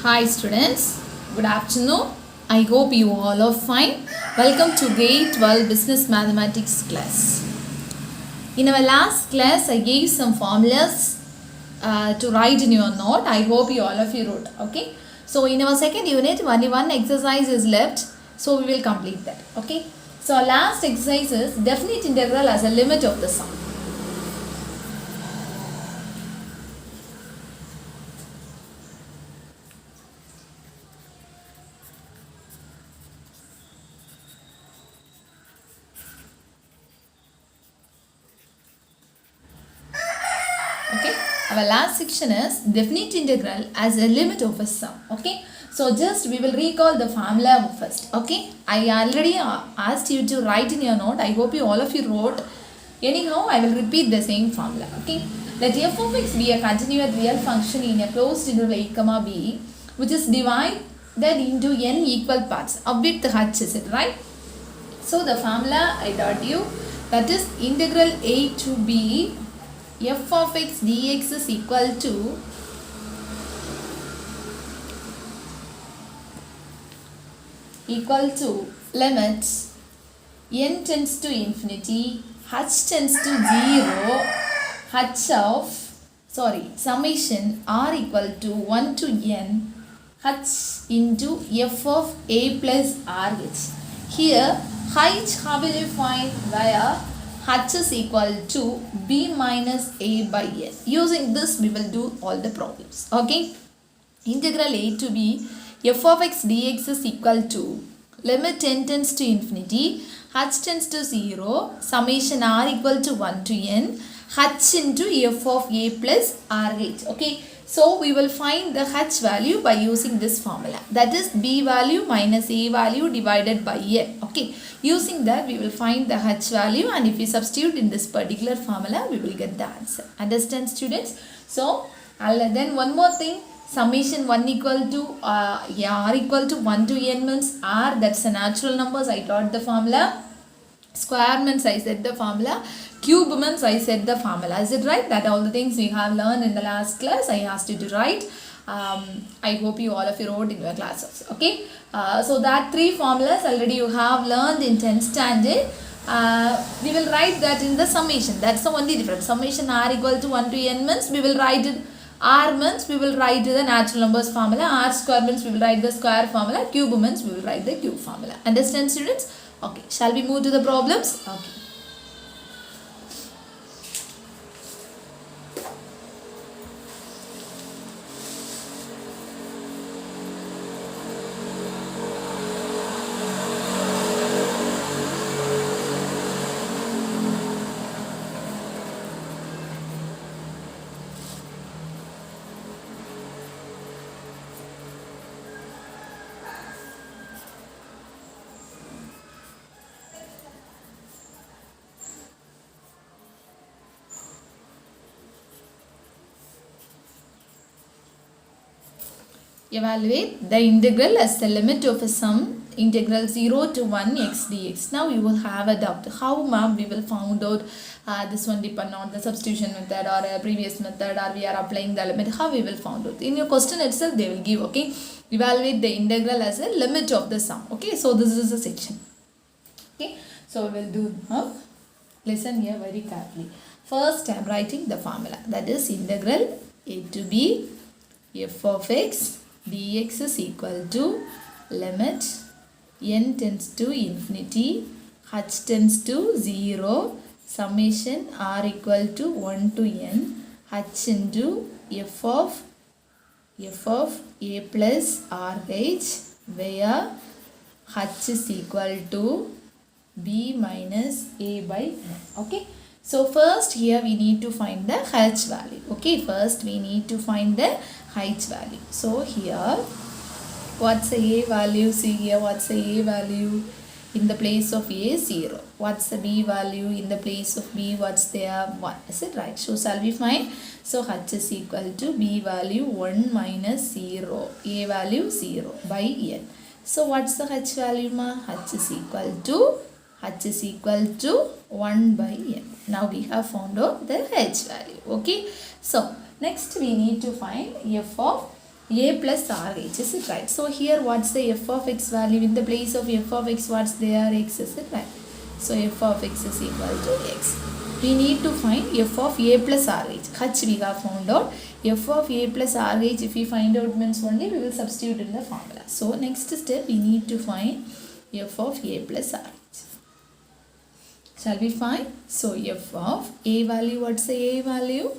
Hi students, good afternoon. I hope you all are fine. Welcome to grade 12 Business Mathematics class. In our last class, I gave some formulas to write in your note. I hope you all of you wrote. Okay. So in our second unit, only one exercise is left. So we will complete that. Okay. So our last exercise is definite integral as a limit of the sum. Okay, our last section is definite integral as a limit of a sum. Okay, so just we will recall the formula first. Okay, I already asked you to write in your note. I hope you all of you wrote. Anyhow, I will repeat the same formula. Okay, let f of x be a continuous real function in a closed interval a comma b, which is divided into n equal parts of which h is it, right? So the formula I taught you, that is integral a to b f of x dx is equal to limit n tends to infinity, h tends to 0, summation r equal to 1 to n h into f of a plus rh. Here h how will you find? Via h is equal to b minus a by n. Using this we will do all the problems. Okay. Integral a to b f of x dx is equal to limit n tends to infinity, h tends to 0, summation r equal to 1 to n, h into f of a plus rh. Okay. So we will find the h value by using this formula. That is b value minus a value divided by n. Okay. Using that we will find the h value, and if we substitute in this particular formula we will get the answer. Understand students? So then one more thing, summation 1 equal to r equal to 1 to n means r, that's a natural numbers. I taught the formula. Square means I said the formula. Cube means I said the formula. Is it right? That all the things we have learned in the last class I asked you to write. I hope you all of you wrote in your classes. Okay. So that three formulas already you have learned in 10th standard. We will write that in the summation. That's the only difference. Summation r equal to 1 to n means we will write it. R means we will write the natural numbers formula. R square means we will write the square formula. Cube means we will write the cube formula. Understand students? Okay. Shall we move to the problems? Okay. Evaluate the integral as the limit of a sum, integral 0 to 1 x dx. Now you will have a doubt. How ma'am we will find out this one depend on the substitution method or a previous method, or we are applying the limit. How we will find out? In your question itself they will give. Okay. Evaluate the integral as a limit of the sum. Okay. So this is a section. Okay. So we will do now. Listen here very carefully. First I am writing the formula. That is integral a to b f of x dx is equal to limit n tends to infinity, h tends to 0, summation r equal to 1 to n, h into f of a plus rh, where h is equal to b minus a by n. Okay. So first here we need to find the h value. Okay. First we need to find the h value. So here what's the a value? See here what's the a value? In the place of a 0. What's the b value? In the place of b what's there? 1. Is it right? So shall we find? So h is equal to b value 1 minus 0. A value 0 by n. So what's the h value ma? H is equal to 1 by n. Now we have found out the h value. Okay. So next we need to find f of a plus RH, is it right? So here what's the f of x value? In the place of f of x, what's there? X, is it right? So f of x is equal to x. We need to find f of a plus RH. H we have found out. F of a plus RH, if we find out means only we will substitute in the formula. So next step we need to find f of a plus RH. Shall we find? So f of a value, what's the a value?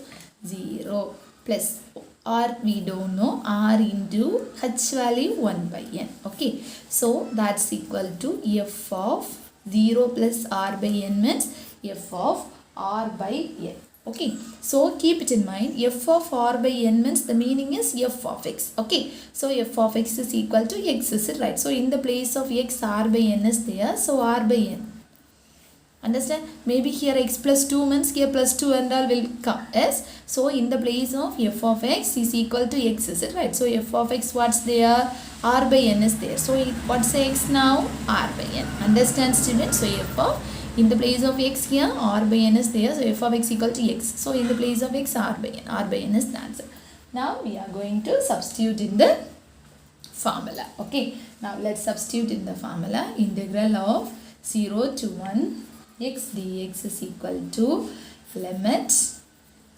0 plus r we don't know, r into h value 1 by n. Okay, so that's equal to f of 0 plus r by n means f of r by n. Okay, so keep it in mind, f of r by n means the meaning is f of x. Okay, so f of x is equal to x, is it right? So in the place of x, r by n is there, so r by n. Understand? Maybe here x plus 2 means here plus 2 and all will come. Yes? So in the place of f of x is equal to x, is it right? So f of x, what's there? R by n is there. So what's the x now? R by n. Understand, students? So f of, in the place of x here, r by n is there. So f of x equal to x. So in the place of x, r by n. R by n is the answer. Now we are going to substitute in the formula. Okay. Now let's substitute in the formula. Integral of 0 to 1 x dx is equal to limit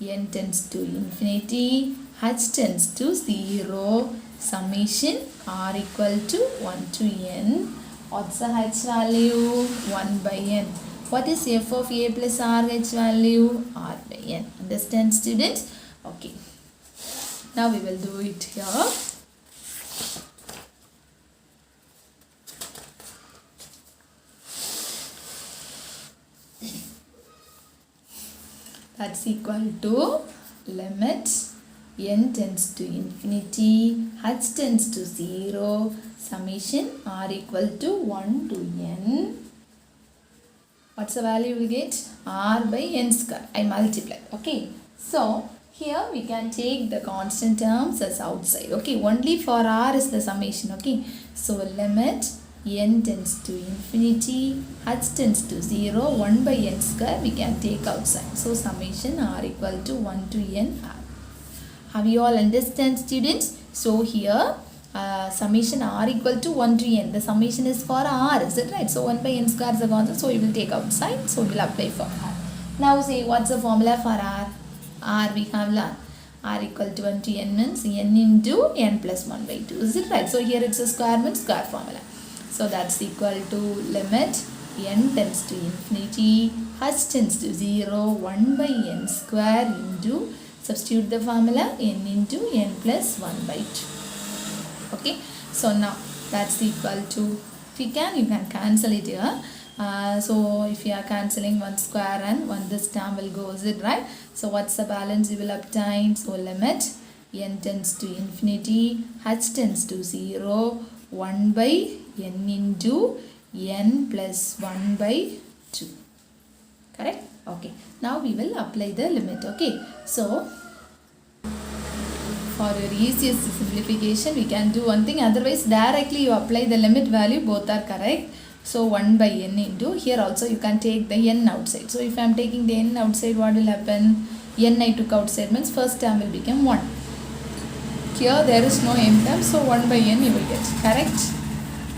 n tends to infinity, h tends to 0, summation r equal to 1 to n. What's the h value? 1 by n. What is f of a plus rh value? R by n. Understand, students? Okay. Now we will do it here. That's equal to limit n tends to infinity, h tends to 0, summation r equal to 1 to n. What's the value we get? R by n square. I multiply. Okay. So here we can take the constant terms as outside. Okay. Only for r is the summation. Okay. So limit n tends to infinity, h tends to 0, 1 by n square we can take outside. So summation r equal to 1 to n r. Have you all understand, students? So here summation r equal to 1 to n. The summation is for r, is it right? So 1 by n square is a constant, so we will take outside. So we will apply for r. Now say what's the formula for r? R we have learned. R equal to 1 to n means n into n plus 1 by 2. Is it right? So here it's a square means square formula. So that's equal to limit n tends to infinity, h tends to 0, 1 by n square into, substitute the formula, n into n plus 1 by 2. Okay. So now that's equal to, if you can cancel it here. So if you are cancelling one square and one this term will go, is it right? So what's the balance you will obtain? So limit n tends to infinity, h tends to 0, 1 by n into n plus 1 by 2. Correct? Okay. Now we will apply the limit. Okay. So for your easiest simplification, we can do one thing. Otherwise, directly you apply the limit value. Both are correct. So 1 by n into, here also you can take the n outside. So if I am taking the n outside, what will happen? N I took outside means first term will become 1. Here there is no n term, so 1 by n you will get. Correct?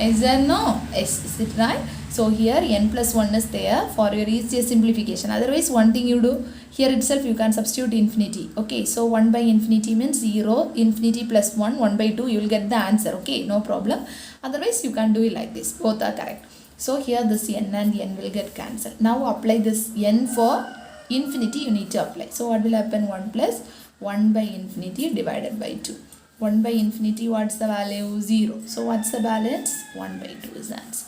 Is there no? Yes, is it right? So here n plus 1 is there for your easiest simplification. Otherwise, one thing you do, here itself you can substitute infinity. Okay, so 1 by infinity means 0, infinity plus 1, 1 by 2, you will get the answer. Okay, no problem. Otherwise, you can do it like this. Both are correct. So here this n and n will get cancelled. Now apply this n for infinity, you need to apply. So what will happen? 1 plus 1 by infinity divided by 2. 1 by infinity, what's the value? 0. So what's the balance? 1 by 2 is the answer.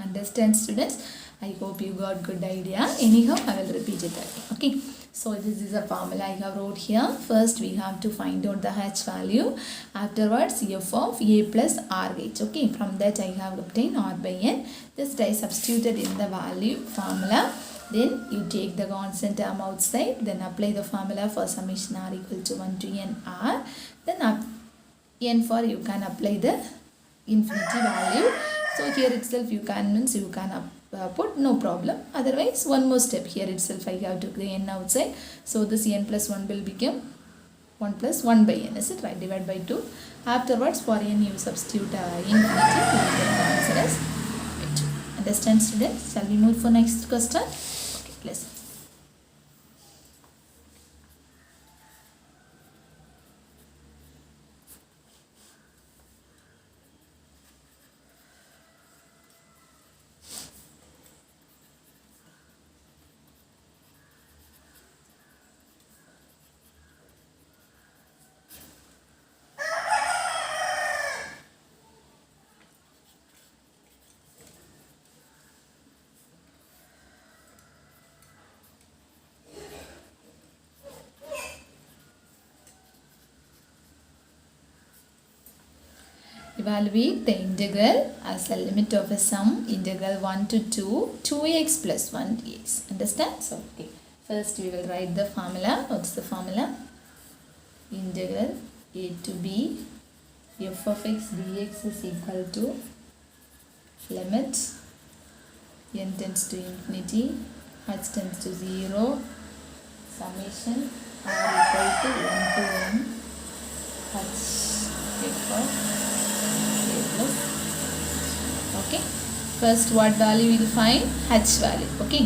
Understand, students? I hope you got good idea. Anyhow, I will repeat it again. Okay. So this is a formula I have wrote here. First we have to find out the h value. Afterwards f of a plus rh. Okay. From that I have obtained r by n. Just I substituted in the value formula. Then you take the constant term outside. Then apply the formula for summation r equal to 1 to n r. Then n for you can apply the infinity value. So here itself you can means you can put, no problem. Otherwise one more step, here itself I have to the n outside. So this n plus 1 will become 1 plus 1 by n, is it right? Divide by 2. Afterwards, for n you substitute infinity, you will get the answer as 2. Understand, students? Shall we move for next question? Okay, please. Evaluate the integral as a limit of a sum integral 1 to 2 2x plus 1 dx. Understand? So, okay. First we will write the formula. What's the formula? Integral a to b f of x dx is equal to limit n tends to infinity, h tends to 0, summation r equal to 1 to n h f of okay. First what value we will find? H value. Okay.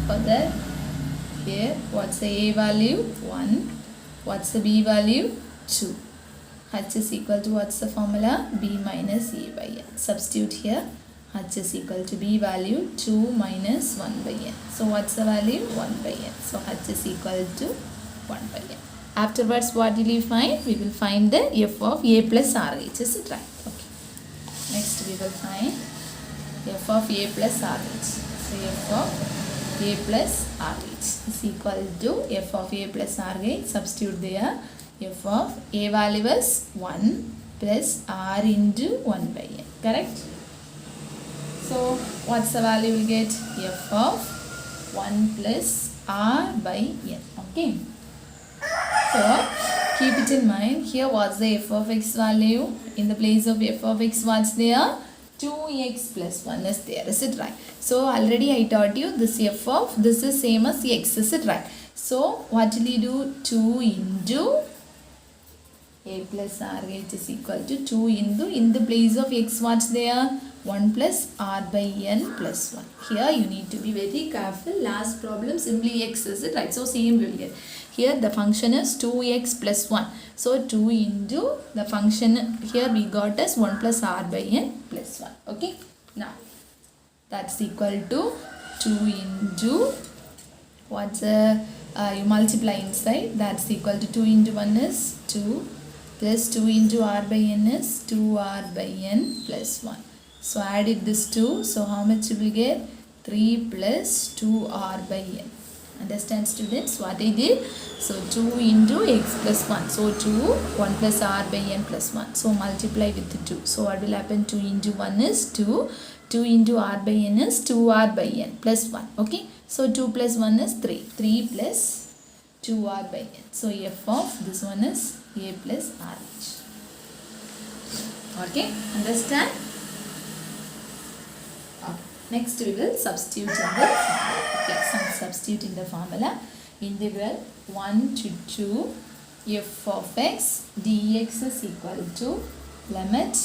Further here what's the a value? 1. What's the b value? 2. H is equal to what's the formula? B minus a by n. Substitute here. H is equal to b value 2 minus 1 by n. So what's the value? 1 by n. So H is equal to 1 by n. Afterwards what will we find? We will find the f of a plus rh. Is it right? Okay. Next we will find f of a plus rh. So f of a plus rh is equal to f of a plus rh. Substitute there. F of a value is 1 plus r into 1 by n. Correct? So what's the value we get? F of 1 plus r by n. Okay. So keep it in mind. Here what's the f of x value? In the place of f of x what's there? 2x plus 1 is there. Is it right? So already I taught you this f of this is same as x. Is it right? So what will you do? 2 into a plus rh is equal to 2 into in the place of x what's there? 1 plus r by n plus 1. Here you need to be very careful. Last problem simply x, is it right? So same will get. Here the function is 2x plus 1. So 2 into the function here we got as 1 plus r by n plus 1. Okay. Now that's equal to 2 into what's you multiply inside. That's equal to 2 into 1 is 2 plus 2 into r by n is 2r by n plus 1. So added this 2. So how much you will get? 3 plus 2r by n. Understand, students, what I did? So 2 into x plus 1. So 2, 1 plus r by n plus 1. So multiply with the 2. So what will happen? 2 into 1 is 2. 2 into r by n is 2r by n plus 1. Okay. So 2 plus 1 is 3. 3 plus 2r by n. So f of this one is a plus rh. Okay. Understand? Next we will substitute in the formula. Okay, substitute in the formula. Integral 1 to 2 f of x dx is equal to limit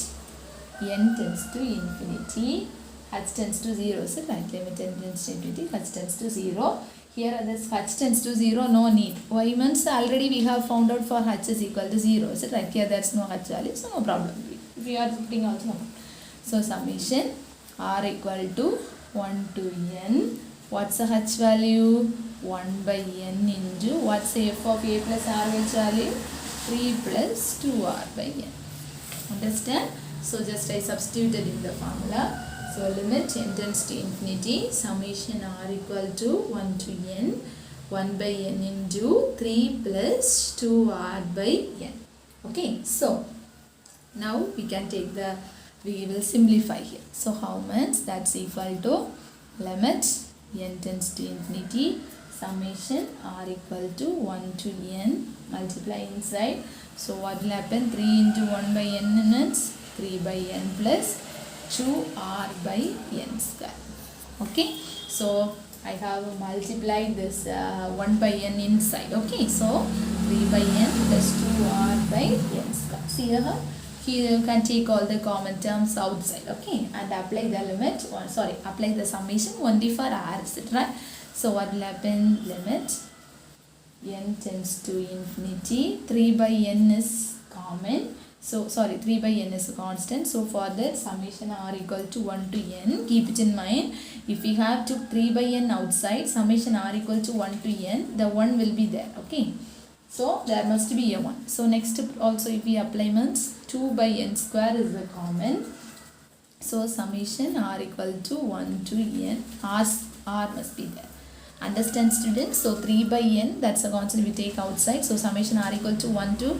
n tends to infinity, h tends to 0. So right, limit n tends to infinity, h tends to 0. Here this h tends to 0, no need. Why means already we have found out for h is equal to 0. So right, here that's no h value, so no problem. If we are putting also no. So summation r equal to 1 to n. What's the h value? 1 by n into what's the f of a plus rh value? 3 plus 2r by n. Understand? So just I substituted in the formula. So limit n tends to infinity. Summation r equal to 1 to n. 1 by n into 3 plus 2r by n. Okay. So now we can take the we will simplify here. So how much? That's equal to limit n tends to infinity, summation r equal to 1 to n, multiply inside. So what will happen? 3 into 1 by n is 3 by n plus 2r by n square. Okay. So I have multiplied this 1 by n inside. Okay, so 3 by n plus 2r by n square. See here, you can take all the common terms outside. Okay, and apply the limit, or sorry, apply the summation only for r, is it right? So what will happen? Limit n tends to infinity. 3 by n is common. So sorry, 3 by n is a constant. So for that, summation r equal to 1 to n. Keep it in mind. If we have to 3 by n outside, summation r equal to 1 to n, the 1 will be there. Okay. So there must be a 1. So next also if we apply means 2 by n square is the common. So summation r equal to 1 to n. R must be there. Understand students? So 3 by n, that's a constant we take outside. So summation r equal to 1 to,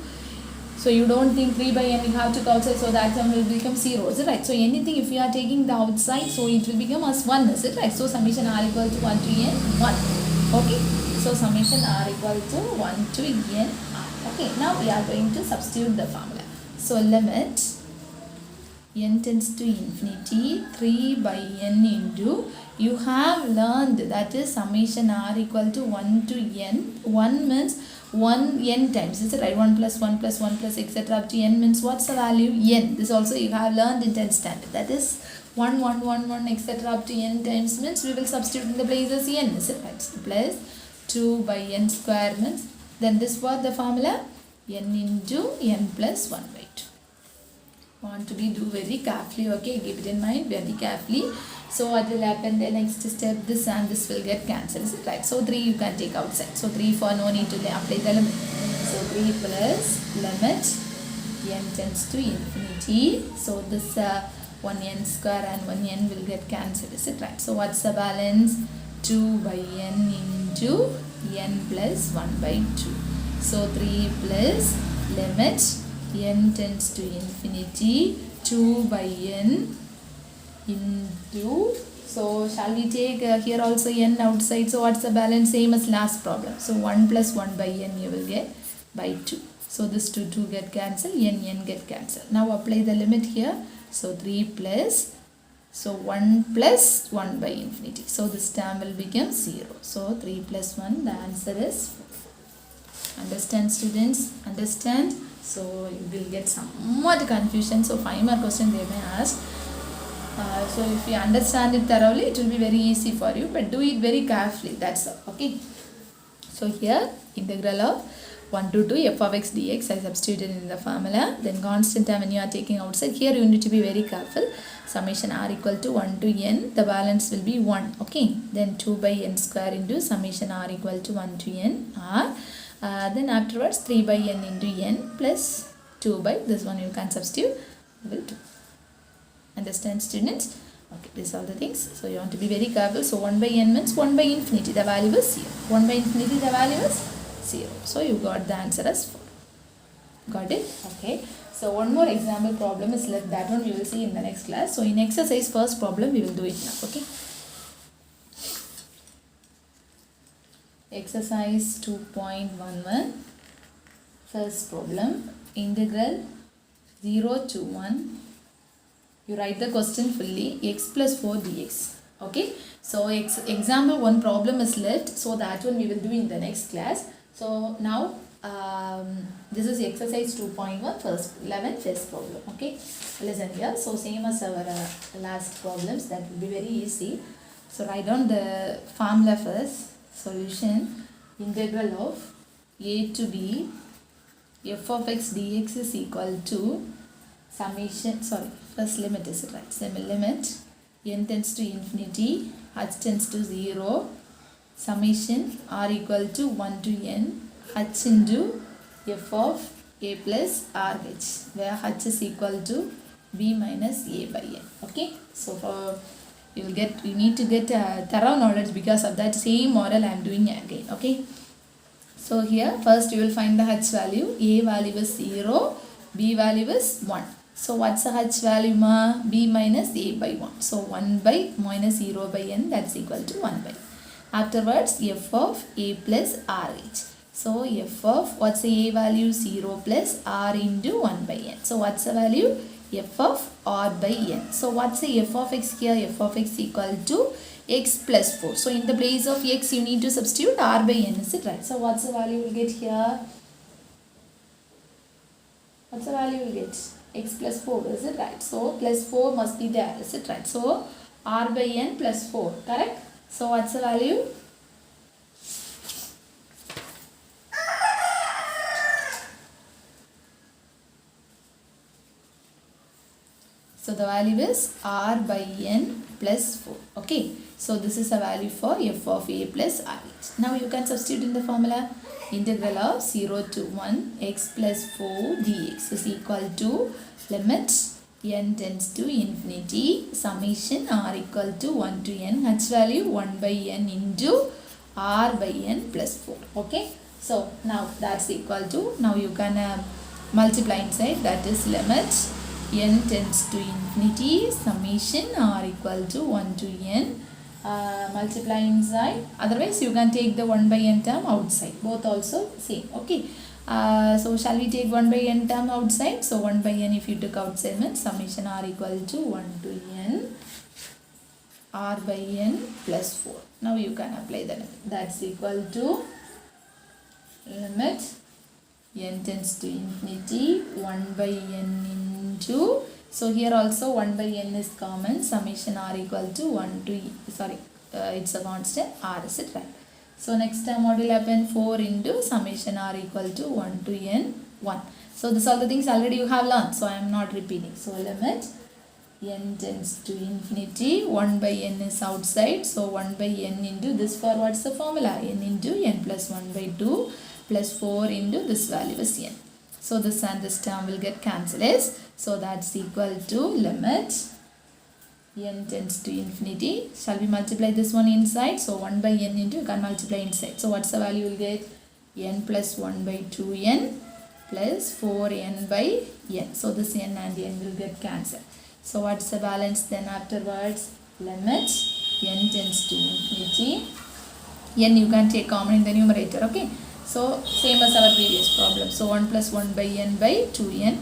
so you don't think 3 by n you have to go outside, so that term will become 0, is it right? So anything if you are taking the outside, so it will become as 1, is it right? So summation r equal to 1 to n, 1. Okay. So summation r equal to 1 to n r. Okay. Now we are going to substitute the formula. So limit n tends to infinity 3 by n into, you have learned that is summation r equal to 1 to n. 1 means 1 n times, is it right? 1 plus 1 plus 1 plus etc. up to n means what's the value? N. This also you have learned in 10th standard. That is 1 1 1 1 etc. up to n times means we will substitute in the place as n, is it right? So plus 2 by n square means, then this was the formula, n into n plus 1 by 2. Want to be do very carefully. Okay, keep it in mind very carefully. So what will happen? The next step, this and this will get cancelled, is it right? So 3 you can take outside. So 3 for no need to apply the limit. So 3 plus limit n tends to infinity. So this 1 n square and 1 n will get cancelled, is it right? So what's the balance? 2 by n into n plus 1 by 2. So 3 plus limit n tends to infinity 2 by n into, so shall we take here also n outside? So what's the balance? Same as last problem. So 1 plus 1 by n you will get by 2. So this 2 get cancelled, n get cancelled. Now apply the limit here. So 3 plus, so 1 plus 1 by infinity. So this term will become 0. So 3 plus 1, the answer is 4. Understand students? Understand? So you will get somewhat confusion. So 5 more questions they may ask. So if you understand it thoroughly, it will be very easy for you. But do it very carefully. That's all. Okay. So here integral of 1 to 2 f of x dx I substituted in the formula. Then constant term when you are taking outside, here you need to be very careful. Summation r equal to 1 to n, the balance will be 1. Okay. Then 2 by n square into summation r equal to 1 to n r. Then afterwards 3 by n into n plus 2 by this one you can substitute, will 2. Understand students? Okay, these are the things. So you want to be very careful. So 1 by n means 1 by infinity, the value is 0. 1 by infinity, the value is 0. So you got the answer as 4. Got it? Okay. So one more example problem is left. That one we will see in the next class. So in exercise first problem we will do it now. Okay. Exercise 2.11. First problem. Integral 0 to 1. You write the question fully. X plus 4 dx. Okay. So example 1 problem is left. So that one we will do in the next class. So now this is exercise 2.1 first 11 first problem. Okay. Listen here. So same as our last problems. That will be very easy. So write down the formula first. Solution. Integral of a to b f of x dx is equal to summation, first limit is it right? Same limit n tends to infinity, h tends to 0, summation r equal to 1 to n, h into f of a plus rh, where h is equal to b minus a by n. Okay, so for you need to get thorough knowledge. Because of that same model I am doing again. Okay, so here first you will find the h value. A value is 0, b value is 1. So what's the h value ma? B minus a by 1. So 1 by minus 0 by n, that's equal to 1 by. Afterwards f of a plus rh. So f of, what's the a value? 0 plus r into 1 by n. So what's the value? F of r by n. So what's the f of x here? F of x equal to x plus 4. So in the place of x you need to substitute r by n, is it right? So what's the value we'll get here? What's the value we'll get? X plus 4, is it right? So plus 4 must be there, is it right? So r by n plus 4, correct? So what's the value? So the value is r by n plus 4. Okay. So this is a value for f of a plus rh. Now you can substitute in the formula. Integral of 0 to 1 x plus 4 dx is equal to limit n tends to infinity summation r equal to 1 to n h value 1 by n into r by n plus 4. Okay. So now that's equal to, now you can multiply inside, that is limit n tends to infinity summation r equal to 1 to n, multiply inside, otherwise you can take the 1 by n term outside, both also same. Okay. So shall we take 1 by n term outside? So 1 by n if you took outside means summation r equal to 1 to n r by n plus 4. Now you can apply the limit, that's equal to limit n tends to infinity 1 by n into, so here also 1 by n is common, summation r equal to 1 to, it's a constant r, is it right? So next time what will happen? 4 into summation r equal to 1 to n 1. So this all the things already you have learned, so I am not repeating. So limit n tends to infinity, 1 by n is outside, so 1 by n into this, for what's the formula? N into n plus 1 by 2 plus 4 into this value is n. So this and this term will get cancelled. So that's equal to limit n tends to infinity. Shall we multiply this one inside? So 1 by n into, you can multiply inside. So what's the value you'll get? N plus 1 by 2n plus 4n by n. So this n and n will get cancelled. So what's the balance then afterwards? Limit n tends to infinity. N you can take common in the numerator. Okay. So same as our previous problem. So 1 plus 1 by n by 2n